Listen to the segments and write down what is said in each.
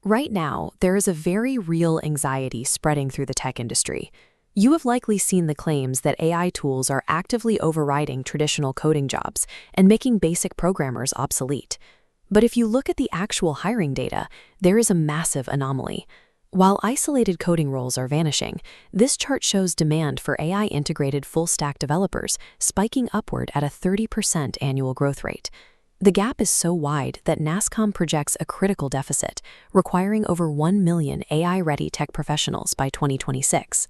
Right now, there is a very real anxiety spreading through the tech industry. You have likely seen the claims that AI tools are actively overriding traditional coding jobs and making basic programmers obsolete. But if you look at the actual hiring data, there is a massive anomaly. While isolated coding roles are vanishing, this chart shows demand for AI-integrated full-stack developers spiking upward at a 30% annual growth rate. The gap is so wide that NASSCOM projects a critical deficit, requiring over 1 million AI-ready tech professionals by 2026.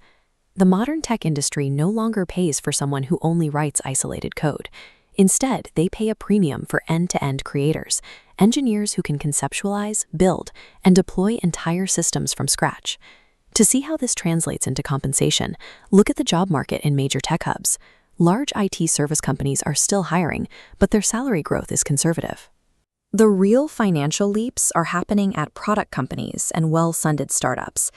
The modern tech industry no longer pays for someone who only writes isolated code. Instead, they pay a premium for end-to-end creators, engineers who can conceptualize, build, and deploy entire systems from scratch. To see how this translates into compensation, look at the job market in major tech hubs. Large IT service companies are still hiring, but their salary growth is conservative. The real financial leaps are happening at product companies and well-funded startups.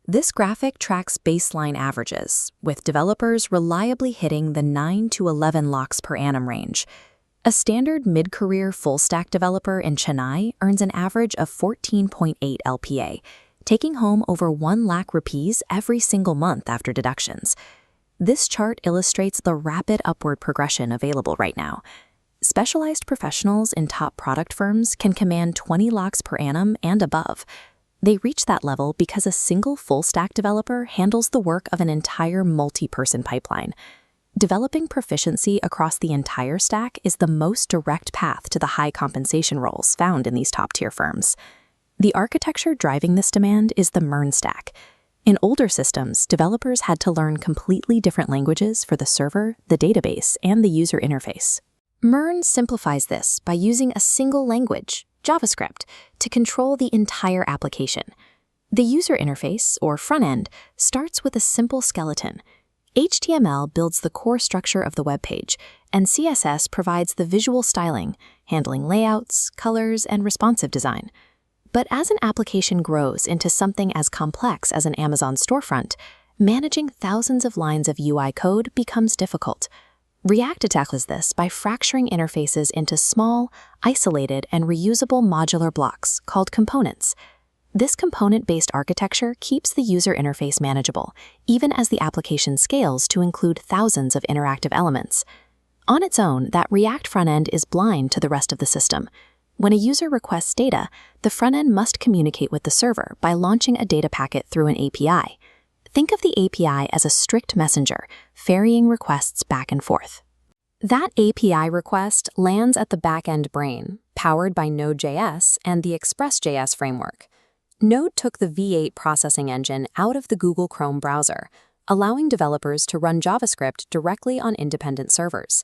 This graphic tracks baseline averages, with developers reliably hitting the 9 to 11 lakhs per annum range. A standard mid-career full-stack developer in Chennai earns an average of 14.8 LPA, taking home over 1 lakh rupees every single month after deductions. This chart illustrates the rapid upward progression available right now. Specialized professionals in top product firms can command 20 lakhs per annum and above. They reach that level because a single full-stack developer handles the work of an entire multi-person pipeline. Developing proficiency across the entire stack is the most direct path to the high compensation roles found in these top-tier firms. The architecture driving this demand is the MERN Stack. In older systems, developers had to learn completely different languages for the server, the database, and the user interface. MERN simplifies this by using a single language, JavaScript, to control the entire application. The user interface, or front end, starts with a simple skeleton. HTML builds the core structure of the web page, and CSS provides the visual styling, handling layouts, colors, and responsive design. But as an application grows into something as complex as an Amazon storefront, managing thousands of lines of UI code becomes difficult. React tackles this by fracturing interfaces into small, isolated, and reusable modular blocks called components. This component-based architecture keeps the user interface manageable, even as the application scales to include thousands of interactive elements. On its own, that React front-end is blind to the rest of the system. When a user requests data, the front-end must communicate with the server by launching a data packet through an API. Think of the API as a strict messenger, ferrying requests back and forth. That API request lands at the backend brain, powered by Node.js and the Express.js framework. Node took the V8 processing engine out of the Google Chrome browser, allowing developers to run JavaScript directly on independent servers.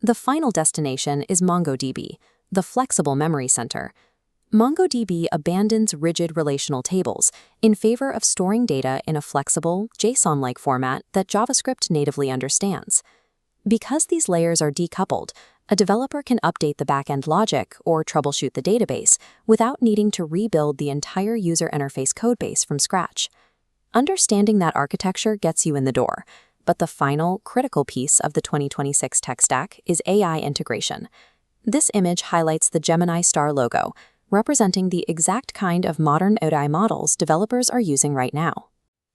The final destination is MongoDB, the flexible memory center. MongoDB abandons rigid relational tables in favor of storing data in a flexible, JSON-like format that JavaScript natively understands. Because these layers are decoupled, a developer can update the backend logic or troubleshoot the database without needing to rebuild the entire user interface codebase from scratch. Understanding that architecture gets you in the door, but the final, critical piece of the 2026 tech stack is AI integration. This image highlights the Gemini Star logo, representing the exact kind of modern AI models developers are using right now.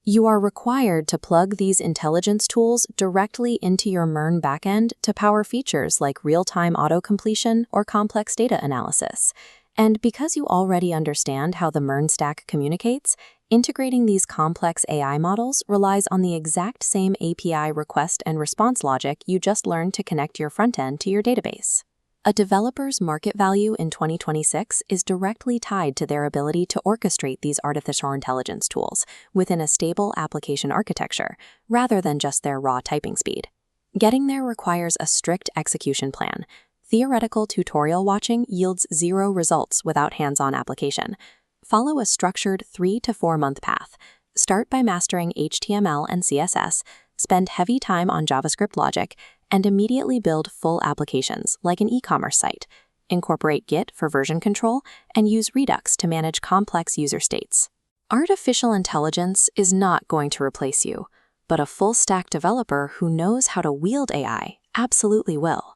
You are required to plug these intelligence tools directly into your MERN backend to power features like real-time auto-completion or complex data analysis. And because you already understand how the MERN stack communicates, integrating these complex AI models relies on the exact same API request and response logic you just learned to connect your front end to your database. A developer's market value in 2026 is directly tied to their ability to orchestrate these artificial intelligence tools within a stable application architecture, rather than just their raw typing speed. Getting there requires a strict execution plan. Theoretical tutorial watching yields zero results without hands-on application. Follow a structured 3 to 4 month path. Start by mastering HTML and CSS, spend heavy time on JavaScript logic, and immediately build full applications like an e-commerce site. Incorporate Git for version control and use Redux to manage complex user states. Artificial intelligence is not going to replace you, but a full-stack developer who knows how to wield AI absolutely will.